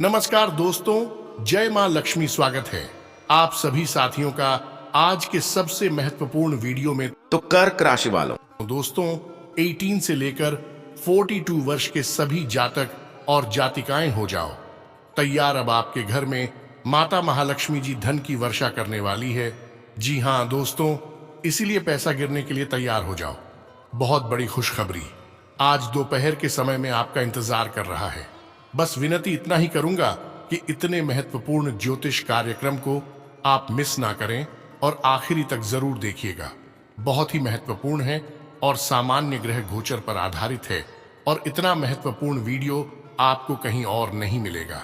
नमस्कार दोस्तों, जय मां लक्ष्मी। स्वागत है आप सभी साथियों का आज के सबसे महत्वपूर्ण वीडियो में। तो कर्क राशि वालों, दोस्तों 18 से लेकर 42 वर्ष के सभी जातक और जातिकाएं हो जाओ तैयार। अब आपके घर में माता महालक्ष्मी जी धन की वर्षा करने वाली है। जी हां दोस्तों, इसीलिए पैसा गिरने के लिए तैयार हो जाओ। बहुत बड़ी खुशखबरी आज दोपहर के समय में आपका इंतजार कर रहा है। बस विनती इतना ही करूंगा कि इतने महत्वपूर्ण ज्योतिष कार्यक्रम को आप मिस ना करें और आखिरी तक जरूर देखिएगा। बहुत ही महत्वपूर्ण है और सामान्य ग्रह गोचर पर आधारित है और इतना महत्वपूर्ण वीडियो आपको कहीं और नहीं मिलेगा।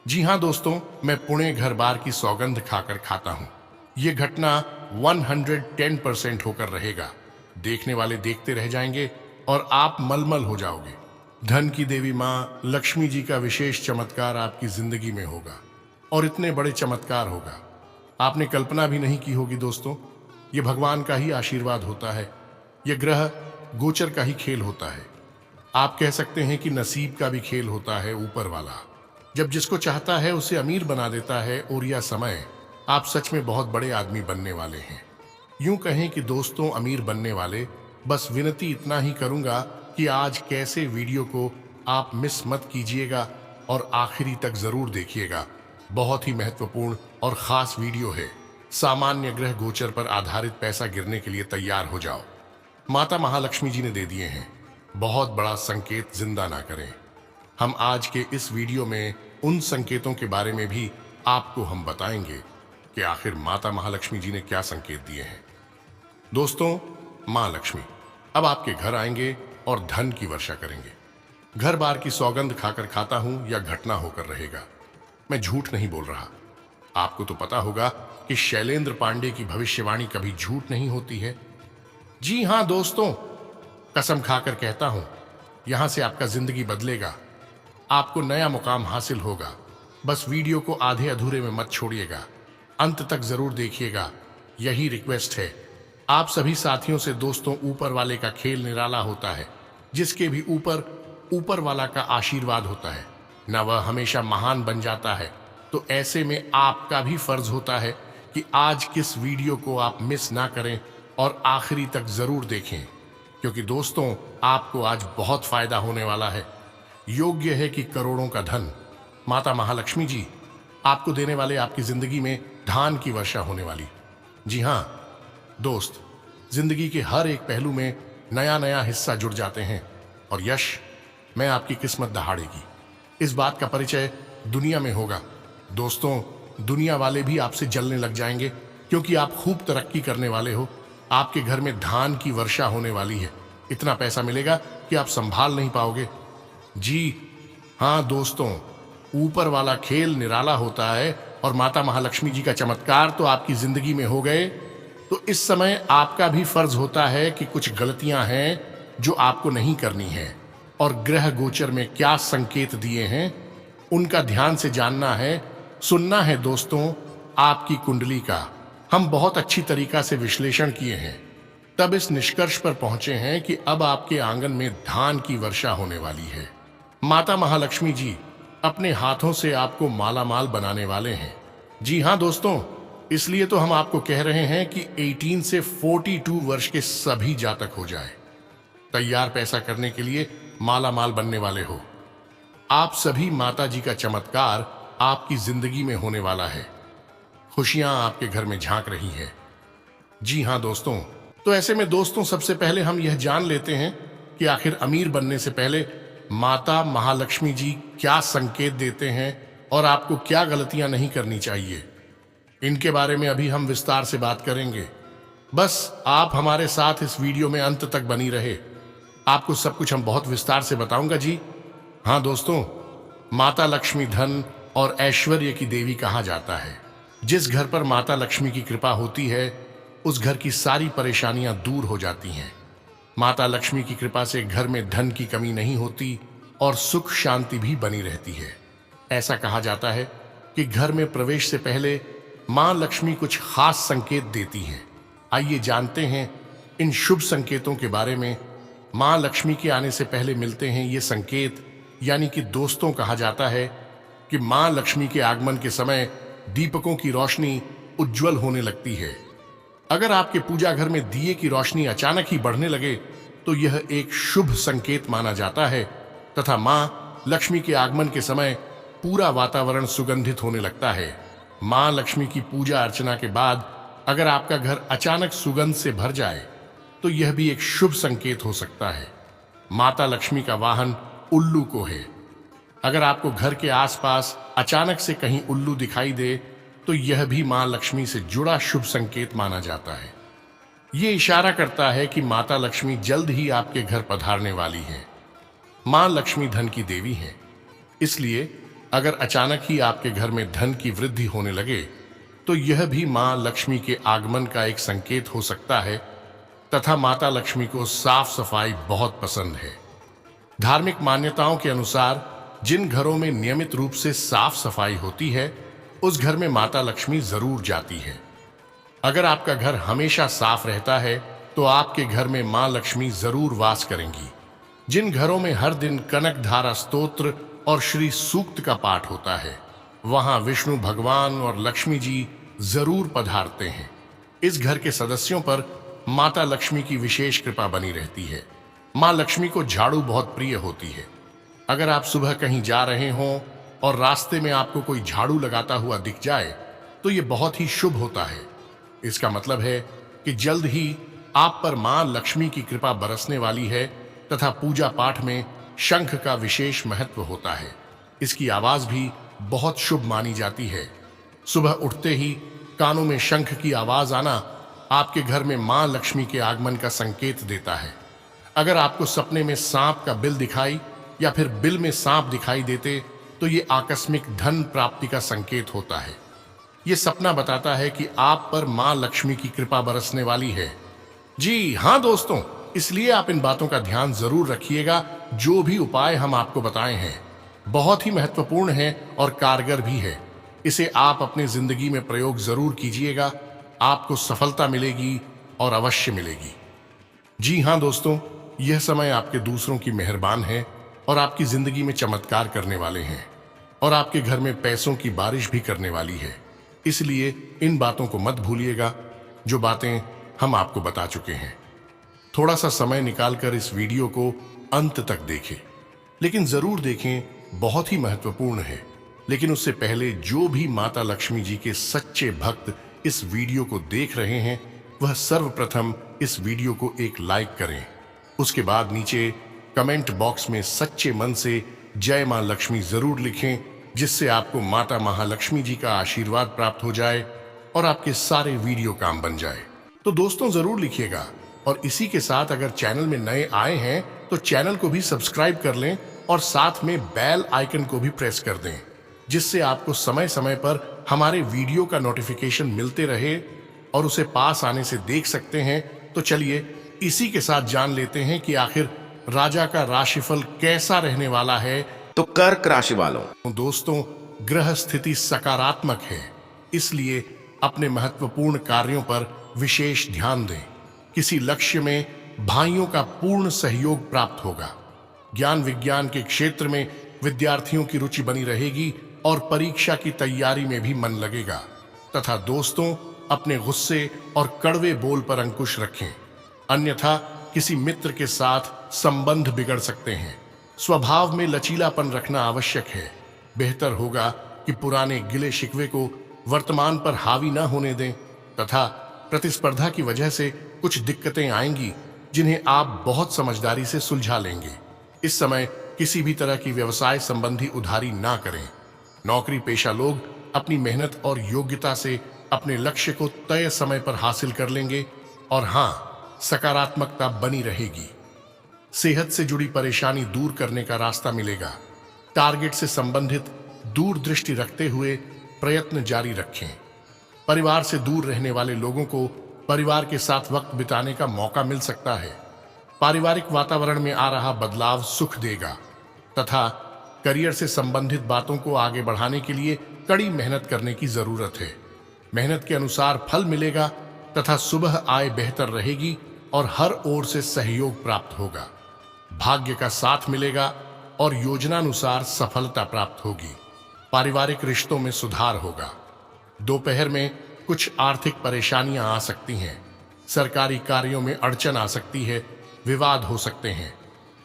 जी हां दोस्तों, मैं पुणे घर बार की सौगंध खाकर खाता हूं। यह घटना 110% होकर रहेगा। देखने वाले देखते रह जाएंगे और आप मलमल हो जाओगे। धन की देवी मां लक्ष्मी जी का विशेष चमत्कार आपकी जिंदगी में होगा और इतने बड़े चमत्कार होगा आपने कल्पना भी नहीं की होगी। दोस्तों, यह भगवान का ही आशीर्वाद होता है। यह ग्रह गोचर का ही खेल होता है। आप कह सकते हैं कि नसीब का भी खेल होता है। ऊपर वाला जब जिसको चाहता है उसे अमीर बना देता है और यह समय आप सच में बहुत बड़े आदमी बनने वाले हैं। यूं कहें कि दोस्तों अमीर बनने वाले। बस विनती इतना ही करूंगा कि आज कैसे वीडियो को आप मिस मत कीजिएगा और आखिरी तक जरूर देखिएगा। बहुत ही महत्वपूर्ण और खास वीडियो है। सामान्य ग्रह गोचर पर आधारित पैसा गिरने के लिए तैयार हो जाओ। माता महालक्ष्मी जी ने दे दिए हैं बहुत बड़ा संकेत। जिंदा ना करें। हम आज के इस वीडियो में उन संकेतों के बारे में भी आपको हम बताएंगे कि आखिर माता महालक्ष्मी जी ने क्या संकेत दिए हैं। दोस्तों, मां लक्ष्मी अब आपके घर आएंगे और धन की वर्षा करेंगे। घर बार की सौगंध खाकर खाता हूं या घटना होकर रहेगा। मैं झूठ नहीं बोल रहा। आपको तो पता होगा कि शैलेंद्र पांडे की भविष्यवाणी कभी झूठ नहीं होती है। जी हां दोस्तों, कसम खाकर कहता हूं, यहां से आपका जिंदगी बदलेगा। आपको नया मुकाम हासिल होगा। बस वीडियो को आधे अधूरे में मत छोड़िएगा, अंत तक जरूर देखिएगा। यही रिक्वेस्ट है आप सभी साथियों से। दोस्तों, ऊपर वाले का खेल निराला होता है। जिसके भी ऊपर वाला का आशीर्वाद होता है ना, वह हमेशा महान बन जाता है। तो ऐसे में आपका भी फर्ज होता है कि आज किस वीडियो को आप मिस ना करें और आखिरी तक जरूर देखें, क्योंकि दोस्तों आपको आज बहुत फायदा होने वाला है। योग्य है कि करोड़ों का धन माता महालक्ष्मी जी आपको देने वाले। आपकी जिंदगी में धान की वर्षा होने वाली। जी हां दोस्त, जिंदगी के हर एक पहलू में नया नया हिस्सा जुड़ जाते हैं और यश में आपकी किस्मत दहाड़ेगी। इस बात का परिचय दुनिया में होगा। दोस्तों, दुनिया वाले भी आपसे जलने लग जाएंगे क्योंकि आप खूब तरक्की करने वाले हो। आपके घर में धान की वर्षा होने वाली है। इतना पैसा मिलेगा कि आप संभाल नहीं पाओगे। जी हां दोस्तों, ऊपर वाला खेल निराला होता है और माता महालक्ष्मी जी का चमत्कार तो आपकी जिंदगी में हो गए। तो इस समय आपका भी फर्ज होता है कि कुछ गलतियां हैं जो आपको नहीं करनी है और ग्रह गोचर में क्या संकेत दिए हैं उनका ध्यान से जानना है, सुनना है। दोस्तों, आपकी कुंडली का हम बहुत अच्छी तरीका से विश्लेषण किए हैं, तब इस निष्कर्ष पर पहुंचे हैं कि अब आपके आंगन में धान की वर्षा होने वाली है। माता महालक्ष्मी जी अपने हाथों से आपको मालामाल बनाने वाले हैं। जी हां दोस्तों, इसलिए तो हम आपको कह रहे हैं कि 18 से 42 वर्ष के सभी जातक हो जाए तैयार पैसा करने के लिए, मालामाल बनने वाले हो। आप सभी माता जी का चमत्कार आपकी जिंदगी में होने वाला है। खुशियां आपके घर में झांक रही है। जी हां दोस्तों, तो ऐसे में दोस्तों सबसे पहले हम यह जान लेते हैं कि आखिर अमीर बनने से पहले माता महालक्ष्मी जी क्या संकेत देते हैं और आपको क्या गलतियां नहीं करनी चाहिए। इनके बारे में अभी हम विस्तार से बात करेंगे। बस आप हमारे साथ इस वीडियो में अंत तक बनी रहे। आपको सब कुछ हम बहुत विस्तार से बताऊंगा। जी हां दोस्तों, माता लक्ष्मी धन और ऐश्वर्य की देवी कहा जाता है। जिस घर पर माता लक्ष्मी की कृपा होती है उस घर की सारी परेशानियां दूर हो जाती हैं। माता लक्ष्मी की कृपा से घर में धन की कमी नहीं होती और सुख शांति भी बनी रहती है। ऐसा कहा जाता है कि घर में प्रवेश से पहले मां लक्ष्मी कुछ खास संकेत देती हैं। आइए जानते हैं इन शुभ संकेतों के बारे में। मां लक्ष्मी के आने से पहले मिलते हैं ये संकेत, यानी कि दोस्तों कहा जाता है कि मां लक्ष्मी के आगमन के समय दीपकों की रोशनी उज्जवल होने लगती है। अगर आपके पूजा घर में दिए की रोशनी अचानक ही बढ़ने लगे तो यह एक शुभ संकेत माना जाता है तथा मां लक्ष्मी के आगमन के समय पूरा वातावरण सुगंधित होने लगता है। मां लक्ष्मी की पूजा अर्चना के बाद अगर आपका घर अचानक सुगंध से भर जाए तो यह भी एक शुभ संकेत हो सकता है। माता लक्ष्मी का वाहन उल्लू को है। अगर आपको घर के आसपास अचानक से कहीं उल्लू दिखाई दे तो यह भी मां लक्ष्मी से जुड़ा शुभ संकेत माना जाता है। यह इशारा करता है कि माता लक्ष्मी जल्द ही आपके घर पधारने वाली है। मां लक्ष्मी धन की देवी है, इसलिए अगर अचानक ही आपके घर में धन की वृद्धि होने लगे तो यह भी मां लक्ष्मी के आगमन का एक संकेत हो सकता है तथा माता लक्ष्मी को साफ सफाई बहुत पसंद है। धार्मिक मान्यताओं के अनुसार जिन घरों में नियमित रूप से साफ सफाई होती है उस घर में माता लक्ष्मी जरूर जाती है। अगर आपका घर हमेशा साफ रहता है तो आपके घर में मां लक्ष्मी जरूर वास करेंगी। जिन घरों में हर दिन कनक धारा स्तोत्र और श्री सूक्त का पाठ होता है वहां विष्णु भगवान और लक्ष्मी जी जरूर पधारते हैं। इस घर के सदस्यों पर माता लक्ष्मी की विशेष कृपा बनी रहती है। मां लक्ष्मी को झाड़ू बहुत प्रिय होती है। अगर आप सुबह कहीं जा रहे हों और रास्ते में आपको कोई झाड़ू लगाता हुआ दिख जाए तो यह बहुत ही शुभ होता है। इसका मतलब है कि जल्द ही आप पर मां लक्ष्मी की कृपा बरसने वाली है तथा पूजा पाठ में शंख का विशेष महत्व होता है। इसकी आवाज भी बहुत शुभ मानी जाती है। सुबह उठते ही कानों में शंख की आवाज आना आपके घर में मां लक्ष्मी के आगमन का संकेत देता है। अगर आपको सपने में सांप का बिल दिखाई या फिर बिल में सांप दिखाई देते तो ये आकस्मिक धन प्राप्ति का संकेत होता है। ये सपना बताता है कि आप पर मां लक्ष्मी की कृपा बरसने वाली है। जी हाँ दोस्तों, इसलिए आप इन बातों का ध्यान जरूर रखिएगा। जो भी उपाय हम आपको बताए हैं बहुत ही महत्वपूर्ण है और कारगर भी है। इसे आप अपनी जिंदगी में प्रयोग जरूर कीजिएगा। आपको सफलता मिलेगी और अवश्य मिलेगी। जी हाँ दोस्तों, यह समय आपके दूसरों की मेहरबान है और आपकी जिंदगी में चमत्कार करने वाले हैं और आपके घर में पैसों की बारिश भी करने वाली है। इसलिए इन बातों को मत भूलिएगा जो बातें हम आपको बता चुके हैं। थोड़ा सा समय निकालकर इस वीडियो को अंत तक देखें, लेकिन जरूर देखें, बहुत ही महत्वपूर्ण है। लेकिन उससे पहले जो भी माता लक्ष्मी जी के सच्चे भक्त इस वीडियो को देख रहे हैं वह सर्वप्रथम इस वीडियो को एक लाइक करें। उसके बाद नीचे कमेंट बॉक्स में सच्चे मन से जय मां लक्ष्मी जरूर लिखें, जिससे आपको माता महालक्ष्मी जी का आशीर्वाद प्राप्त हो जाए और आपके सारे वीडियो काम बन जाए। तो दोस्तों जरूर लिखिएगा और इसी के साथ अगर चैनल में नए आए हैं तो चैनल को भी सब्सक्राइब कर लें और साथ में बेल आइकन को भी प्रेस कर दें, जिससे आपको समय समय पर हमारे वीडियो का नोटिफिकेशन मिलते रहे और उसे पास आने से देख सकते हैं। तो चलिए इसी के साथ जान लेते हैं कि आखिर राजा का राशिफल कैसा रहने वाला है। तो कर्क राशि वालों, दोस्तों ग्रह स्थिति सकारात्मक है, इसलिए अपने महत्वपूर्ण कार्यों पर विशेष ध्यान दें। किसी लक्ष्य में भाइयों का पूर्ण सहयोग प्राप्त होगा। ज्ञान विज्ञान के क्षेत्र में विद्यार्थियों की रुचि बनी रहेगी और परीक्षा की तैयारी में भी मन लगेगा। तथा दोस्तों अपने गुस्से और कड़वे बोल पर अंकुश रखें, अन्यथा किसी मित्र के साथ संबंध बिगड़ सकते हैं। स्वभाव में लचीलापन रखना आवश्यक है। बेहतर होगा कि पुराने गिले शिकवे को वर्तमान पर हावी न होने दें तथा प्रतिस्पर्धा की वजह से कुछ दिक्कतें आएंगी जिन्हें आप बहुत समझदारी से सुलझा लेंगे। इस समय किसी भी तरह की व्यवसाय संबंधी उधारी ना करें। नौकरी पेशा लोग अपनी मेहनत और योग्यता से अपने लक्ष्य को तय समय पर हासिल कर लेंगे और हाँ, सकारात्मकता बनी रहेगी। सेहत से जुड़ी परेशानी दूर करने का रास्ता मिलेगा। टारगेट से संबंधित दूरदृष्टि रखते हुए प्रयत्न जारी रखें। परिवार से दूर रहने वाले लोगों को परिवार के साथ वक्त बिताने का मौका मिल सकता है। पारिवारिक वातावरण में आ रहा बदलाव सुख देगा तथा करियर से संबंधित बातों को आगे बढ़ाने के लिए कड़ी मेहनत करने की जरूरत है। मेहनत के अनुसार फल मिलेगा तथा सुबह आय बेहतर रहेगी और हर ओर से सहयोग प्राप्त होगा। भाग्य का साथ मिलेगा और योजनानुसार सफलता प्राप्त होगी। पारिवारिक रिश्तों में सुधार होगा। दोपहर में कुछ आर्थिक परेशानियां आ सकती हैं। सरकारी कार्यों में अड़चन आ सकती है, विवाद हो सकते हैं।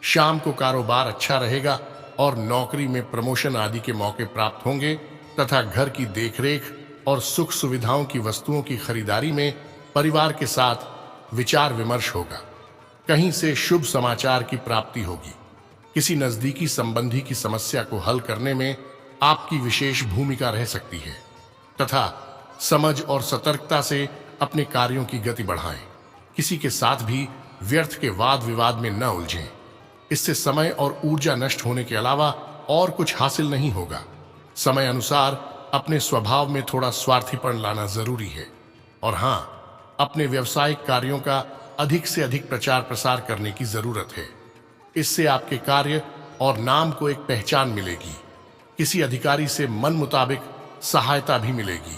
शाम को कारोबार अच्छा रहेगा और नौकरी में प्रमोशन आदि के मौके प्राप्त होंगे तथा घर की देखरेख और सुख सुविधाओं की वस्तुओं की खरीदारी में परिवार के साथ विचार विमर्श होगा। कहीं से शुभ समाचार की प्राप्ति होगी। किसी नजदीकी संबंधी की समस्या को हल करने में आपकी विशेष भूमिका रह सकती है तथा समझ और सतर्कता से अपने कार्यों की गति बढ़ाएं। किसी के साथ भी व्यर्थ के वाद विवाद में न उलझें। इससे समय और ऊर्जा नष्ट होने के अलावा और कुछ हासिल नहीं होगा। समय अनुसार अपने स्वभाव में थोड़ा स्वार्थीपन लाना जरूरी है और हाँ, अपने व्यवसायिक कार्यों का अधिक से अधिक प्रचार प्रसार करने की जरूरत है। इससे आपके कार्य और नाम को एक पहचान मिलेगी। किसी अधिकारी से मन मुताबिक सहायता भी मिलेगी।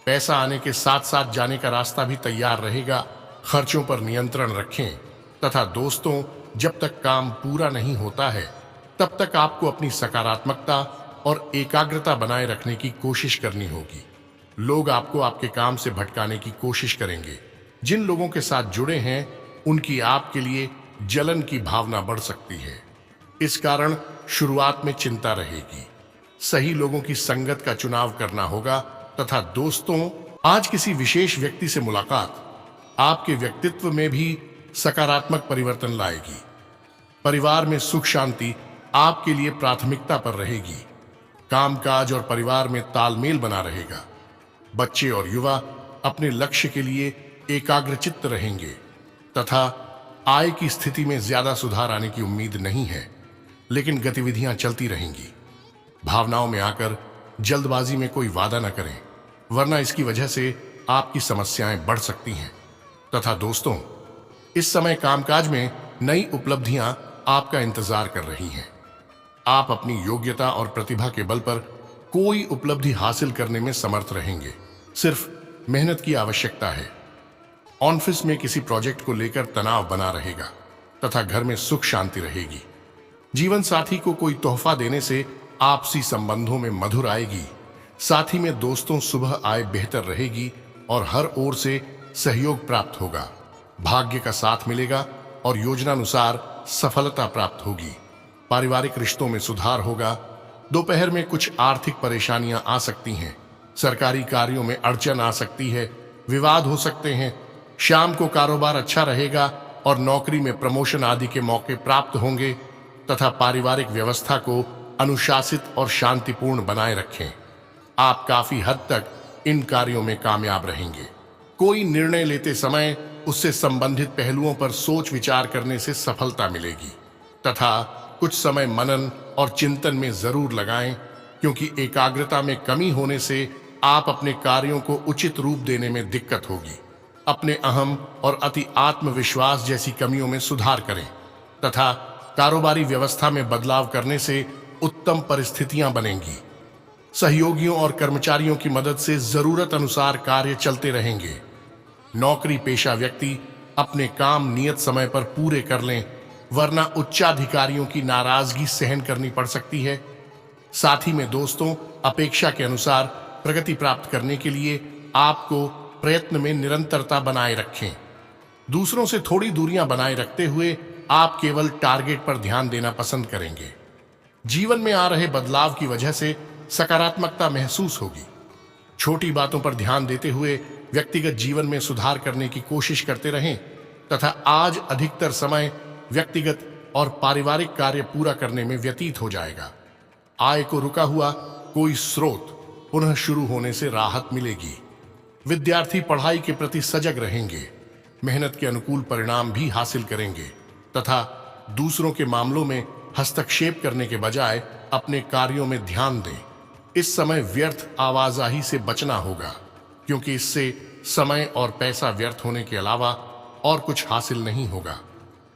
पैसा आने के साथ साथ जाने का रास्ता भी तैयार रहेगा। खर्चों पर नियंत्रण रखें तथा दोस्तों, जब तक काम पूरा नहीं होता है तब तक आपको अपनी सकारात्मकता और एकाग्रता बनाए रखने की कोशिश करनी होगी। लोग आपको आपके काम से भटकाने की कोशिश करेंगे। जिन लोगों के साथ जुड़े हैं उनकी आपके लिए जलन की भावना बढ़ सकती है। इस कारण शुरुआत में चिंता रहेगी। सही लोगों की संगत का चुनाव करना होगा तथा दोस्तों, आज किसी विशेष व्यक्ति से मुलाकात आपके व्यक्तित्व में भी सकारात्मक परिवर्तन लाएगी। परिवार में सुख शांति आपके लिए प्राथमिकता पर रहेगी। कामकाज और परिवार में तालमेल बना रहेगा। बच्चे और युवा अपने लक्ष्य के लिए एकाग्रचित्त रहेंगे तथा आय की स्थिति में ज्यादा सुधार आने की उम्मीद नहीं है, लेकिन गतिविधियां चलती रहेंगी। भावनाओं में आकर जल्दबाजी में कोई वादा न करें, वरना इसकी वजह से आपकी समस्याएं बढ़ सकती हैं। तथा दोस्तों, इस समय कामकाज में नई उपलब्धियां आपका इंतजार कर रही हैं। आप अपनी योग्यता और प्रतिभा के बल पर कोई उपलब्धि हासिल करने में समर्थ रहेंगे। सिर्फ मेहनत की आवश्यकता है। ऑफिस में किसी प्रोजेक्ट को लेकर तनाव बना रहेगा तथा घर में सुख शांति रहेगी। जीवन साथी को कोई तोहफा देने से आपसी संबंधों में मधुर आएगी। साथ ही में दोस्तों, सुबह आय बेहतर रहेगी और हर ओर से सहयोग प्राप्त होगा। भाग्य का साथ मिलेगा और योजनानुसार सफलता प्राप्त होगी। पारिवारिक रिश्तों में सुधार होगा। दोपहर में कुछ आर्थिक परेशानियां आ सकती हैं। सरकारी कार्यों में अड़चन आ सकती है, विवाद हो सकते हैं। शाम को कारोबार अच्छा रहेगा और नौकरी में प्रमोशन आदि के मौके प्राप्त होंगे तथा पारिवारिक व्यवस्था को अनुशासित और शांतिपूर्ण बनाए रखें। आप काफी हद तक इन कार्यों में कामयाब रहेंगे। कोई निर्णय लेते समय उससे संबंधित पहलुओं पर सोच विचार करने से सफलता मिलेगी तथा कुछ समय मनन और चिंतन में जरूर लगाएं, क्योंकि एकाग्रता में कमी होने से आप अपने कार्यों को उचित रूप देने में दिक्कत होगी। अपने अहम और अति आत्मविश्वास जैसी कमियों में सुधार करें तथा कारोबारी व्यवस्था में बदलाव करने से उत्तम परिस्थितियां बनेंगी। सहयोगियों और कर्मचारियों की मदद से जरूरत अनुसार कार्य चलते रहेंगे। नौकरी पेशा व्यक्ति अपने काम नियत समय पर पूरे कर लें, वरना उच्चाधिकारियों की नाराजगी सहन करनी पड़ सकती है। साथ ही में दोस्तों, अपेक्षा के अनुसार प्रगति प्राप्त करने के लिए आपको प्रयत्न में निरंतरता बनाए रखें। दूसरों से थोड़ी दूरियां बनाए रखते हुए आप केवल टारगेट पर ध्यान देना पसंद करेंगे। जीवन में आ रहे बदलाव की वजह से सकारात्मकता महसूस होगी। छोटी बातों पर ध्यान देते हुए व्यक्तिगत जीवन में सुधार करने की कोशिश करते रहें तथा आज अधिकतर समय व्यक्तिगत और पारिवारिक कार्य पूरा करने में व्यतीत हो जाएगा। आय को रुका हुआ कोई स्रोत पुनः शुरू होने से राहत मिलेगी। विद्यार्थी पढ़ाई के प्रति सजग रहेंगे, मेहनत के अनुकूल परिणाम भी हासिल करेंगे तथा दूसरों के मामलों में हस्तक्षेप करने के बजाय अपने कार्यों में ध्यान दें। इस समय व्यर्थ आवाजाही से बचना होगा, क्योंकि इससे समय और पैसा व्यर्थ होने के अलावा और कुछ हासिल नहीं होगा।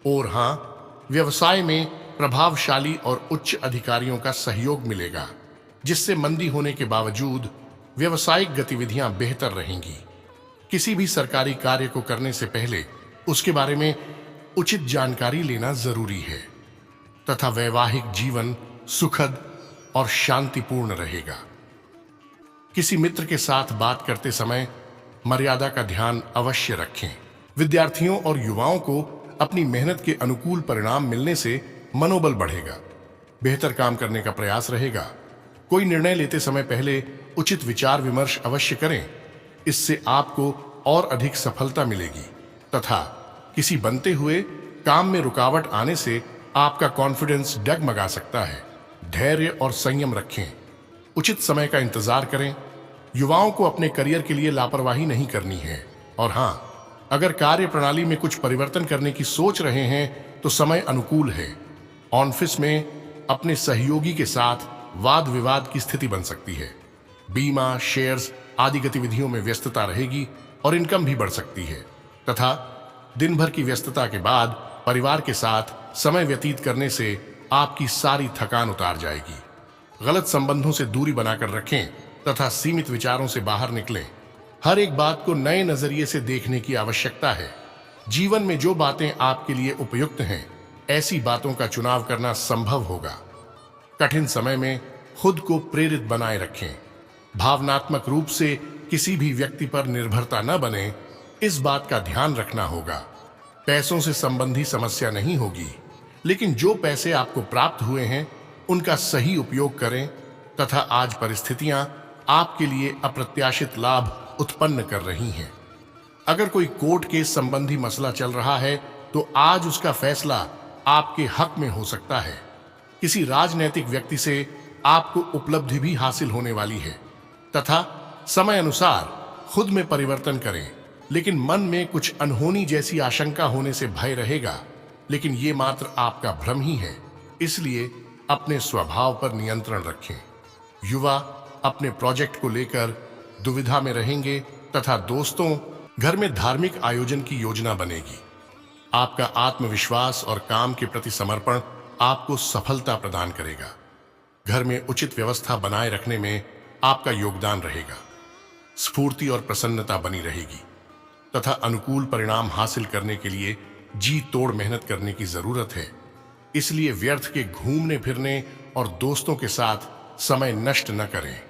और हाँ, व्यवसाय में प्रभावशाली और उच्च अधिकारियों का सहयोग मिलेगा, जिससे मंदी होने के बावजूद व्यवसायिक गतिविधियां बेहतर रहेंगी। किसी भी सरकारी कार्य को करने से पहले उसके बारे में उचित जानकारी लेना जरूरी है तथा वैवाहिक जीवन सुखद और शांतिपूर्ण रहेगा। किसी मित्र के साथ बात करते समय मर्यादा का ध्यान अवश्य रखें। विद्यार्थियों और युवाओं को अपनी मेहनत के अनुकूल परिणाम मिलने से मनोबल बढ़ेगा, बेहतर काम करने का प्रयास रहेगा। कोई निर्णय लेते समय पहले उचित विचार विमर्श अवश्य करें, इससे आपको और अधिक सफलता मिलेगी तथा किसी बनते हुए काम में रुकावट आने से आपका कॉन्फिडेंस डगमगा सकता है। धैर्य और संयम रखें, उचित समय का इंतजार करें। युवाओं को अपने करियर के लिए लापरवाही नहीं करनी है और हाँ, अगर कार्य प्रणाली में कुछ परिवर्तन करने की सोच रहे हैं तो समय अनुकूल है। ऑफिस में अपने सहयोगी के साथ वाद विवाद की स्थिति बन सकती है। बीमा, शेयर्स आदि गतिविधियों में व्यस्तता रहेगी और इनकम भी बढ़ सकती है तथा दिन भर की व्यस्तता के बाद परिवार के साथ समय व्यतीत करने से आपकी सारी थकान उतार जाएगी। गलत संबंधों से दूरी बनाकर रखें तथा सीमित विचारों से बाहर निकलें। हर एक बात को नए नजरिए से देखने की आवश्यकता है। जीवन में जो बातें आपके लिए उपयुक्त हैं, ऐसी बातों का चुनाव करना संभव होगा। कठिन समय में खुद को प्रेरित बनाए रखें। भावनात्मक रूप से किसी भी व्यक्ति पर निर्भरता न बने, इस बात का ध्यान रखना होगा। पैसों से संबंधी समस्या नहीं होगी, लेकिन जो पैसे आपको प्राप्त हुए हैं उनका सही उपयोग करें तथा आज परिस्थितियां आपके लिए अप्रत्याशित लाभ उत्पन्न कर रही हैं। अगर कोई कोर्ट केस संबंधी मसला चल रहा है तो आज उसका फैसला आपके हक में हो सकता है। किसी राजनैतिक व्यक्ति से आपको उपलब्धि भी हासिल होने वाली है तथा समय अनुसार खुद में परिवर्तन करें, लेकिन मन में कुछ अनहोनी जैसी आशंका होने से भय रहेगा, लेकिन ये मात्र आपका भ्रम ही है। इसलिए अपने स्वभाव पर नियंत्रण रखें। युवा अपने प्रोजेक्ट को लेकर दुविधा में रहेंगे तथा दोस्तों, घर में धार्मिक आयोजन की योजना बनेगी। आपका आत्मविश्वास और काम के प्रति समर्पण आपको सफलता प्रदान करेगा। घर में उचित व्यवस्था बनाए रखने में आपका योगदान रहेगा। स्फूर्ति और प्रसन्नता बनी रहेगी तथा अनुकूल परिणाम हासिल करने के लिए जी तोड़ मेहनत करने की जरूरत है। इसलिए व्यर्थ के घूमने फिरने और दोस्तों के साथ समय नष्ट न करें।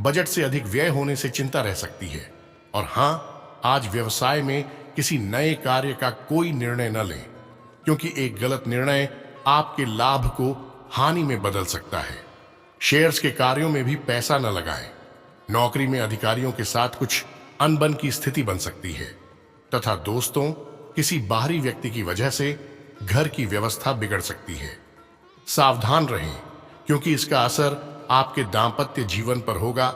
बजट से अधिक व्यय होने से चिंता रह सकती है। और हाँ, आज व्यवसाय में किसी नए कार्य का कोई निर्णय न लें, क्योंकि एक गलत निर्णय आपके लाभ को हानि में बदल सकता है। शेयर्स के कार्यों में भी पैसा न लगाएं। नौकरी में अधिकारियों के साथ कुछ अनबन की स्थिति बन सकती है तथा दोस्तों, किसी बाहरी व्यक्ति की वजह से घर की व्यवस्था बिगड़ सकती है। सावधान रहें, क्योंकि इसका असर आपके दांपत्य जीवन पर होगा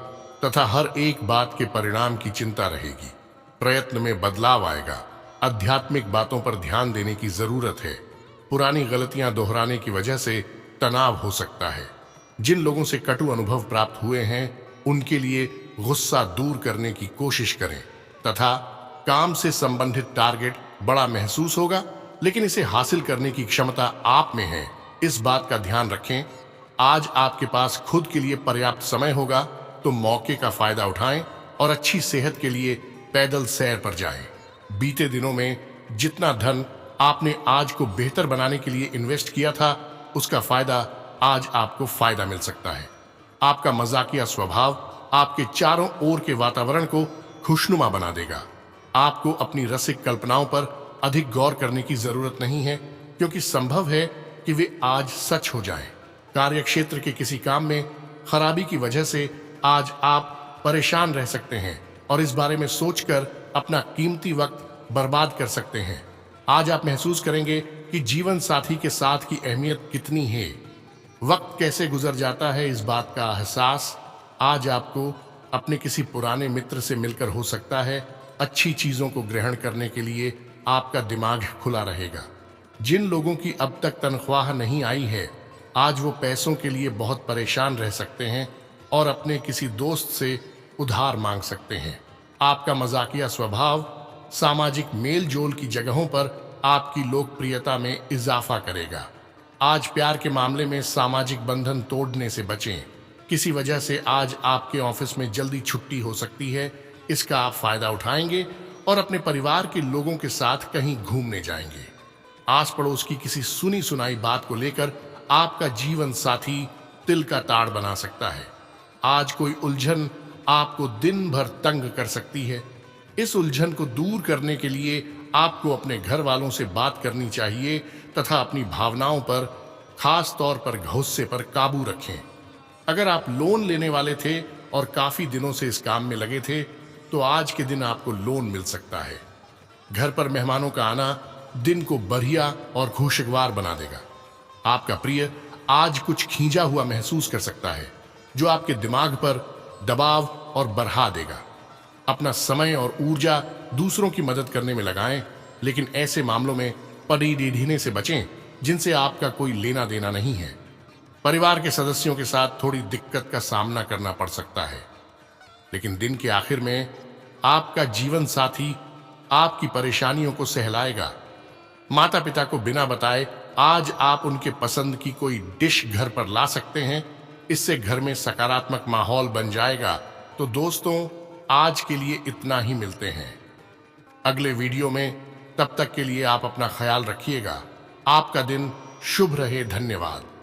तथा हर एक बात के परिणाम की चिंता रहेगी। प्रयत्न में बदलाव आएगा। आध्यात्मिक बातों पर ध्यान देने की जरूरत है। पुरानी गलतियां दोहराने की वजह से तनाव हो सकता है। जिन लोगों से कटु अनुभव प्राप्त हुए हैं उनके लिए गुस्सा दूर करने की कोशिश करें तथा काम से संबंधित टारगेट बड़ा महसूस होगा, लेकिन इसे हासिल करने की क्षमता आप में है, इस बात का ध्यान रखें। आज आपके पास खुद के लिए पर्याप्त समय होगा, तो मौके का फायदा उठाएं और अच्छी सेहत के लिए पैदल सैर पर जाएं। बीते दिनों में जितना धन आपने आज को बेहतर बनाने के लिए इन्वेस्ट किया था, उसका फायदा आज आपको फायदा मिल सकता है। आपका मजाकिया स्वभाव आपके चारों ओर के वातावरण को खुशनुमा बना देगा। आपको अपनी रसिक कल्पनाओं पर अधिक गौर करने की जरूरत नहीं है, क्योंकि संभव है कि वे आज सच हो जाएं। कार्यक्षेत्र के किसी काम में खराबी की वजह से आज आप परेशान रह सकते हैं और इस बारे में सोचकर अपना कीमती वक्त बर्बाद कर सकते हैं। आज आप महसूस करेंगे कि जीवन साथी के साथ की अहमियत कितनी है। वक्त कैसे गुजर जाता है, इस बात का एहसास आज आपको अपने किसी पुराने मित्र से मिलकर हो सकता है। अच्छी चीजों को ग्रहण करने के लिए आपका दिमाग खुला रहेगा। जिन लोगों की अब तक तनख्वाह नहीं आई है, आज वो पैसों के लिए बहुत परेशान रह सकते हैं और अपने किसी दोस्त से उधार मांग सकते हैं। आपका मजाकिया स्वभाव सामाजिक मेल जोल की जगहों पर आपकी लोकप्रियता में इजाफा करेगा। आज प्यार के मामले में सामाजिक बंधन तोड़ने से बचें। किसी वजह से आज आपके ऑफिस में जल्दी छुट्टी हो सकती है, इसका आप फायदा उठाएंगे और अपने परिवार के लोगों के साथ कहीं घूमने जाएंगे। आस पड़ोस की किसी सुनी सुनाई बात को लेकर आपका जीवन साथी तिल का ताड़ बना सकता है। आज कोई उलझन आपको दिन भर तंग कर सकती है। इस उलझन को दूर करने के लिए आपको अपने घर वालों से बात करनी चाहिए तथा अपनी भावनाओं पर, खास तौर पर गुस्से पर काबू रखें। अगर आप लोन लेने वाले थे और काफी दिनों से इस काम में लगे थे, तो आज के दिन आपको लोन मिल सकता है। घर पर मेहमानों का आना दिन को बढ़िया और खुशगवार बना देगा। आपका प्रिय आज कुछ खींचा हुआ महसूस कर सकता है, जो आपके दिमाग पर दबाव और बढ़ा देगा। अपना समय और ऊर्जा दूसरों की मदद करने में लगाएं, लेकिन ऐसे मामलों में पड़ी ढीढ़ने से बचें जिनसे आपका कोई लेना देना नहीं है। परिवार के सदस्यों के साथ थोड़ी दिक्कत का सामना करना पड़ सकता है, लेकिन दिन के आखिर में आपका जीवन साथी आपकी परेशानियों को सहलाएगा। माता पिता को बिना बताए आज आप उनके पसंद की कोई डिश घर पर ला सकते हैं। इससे घर में सकारात्मक माहौल बन जाएगा। तो दोस्तों, आज के लिए इतना ही। मिलते हैं अगले वीडियो में। तब तक के लिए आप अपना ख्याल रखिएगा। आपका दिन शुभ रहे। धन्यवाद।